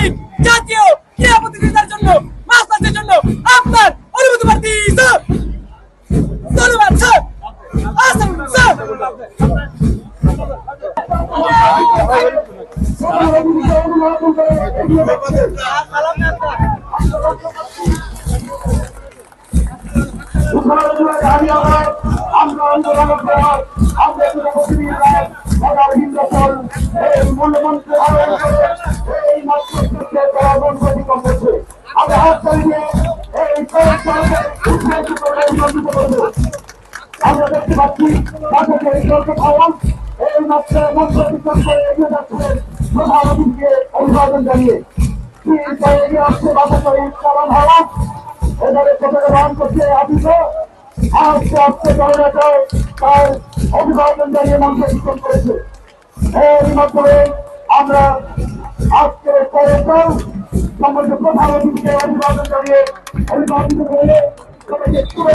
সার্বজনীন জাতীয় ক্রীড়া প্রতিযোগিতার জন্য মাস্টার্সের জন্য আপনার অনুমতি প্রার্থী স্যার। ধন্যবাদ স্যার। আসুন স্যার। আমরা আন্দোলনের পর আমরা এই মূল্যমন্ত্রে এই করছে আমরা হাত চালিয়ে এই আমরা দেখতে পাচ্ছি তাদেরকে এই দলকে খাওয়ান এই মাত্র মন্ত্র করে এগিয়ে যাচ্ছে প্রধান অতিথিকে অভিবাদন জানিয়ে এগিয়ে আসছে বাধা করে চালান হওয়া এবারে পতাকা বহন করছে আদিকে আস্তে আস্তে দলটা তার অভিবাদন জানিয়ে মঞ্চ অতিক্রম করেছে। এর মাধ্যমে আমরা আজকের কয়েকজন সম্বন্ধে প্রধান অতিথিকে অভিবাদন জানিয়ে অভিবাদিত হয়ে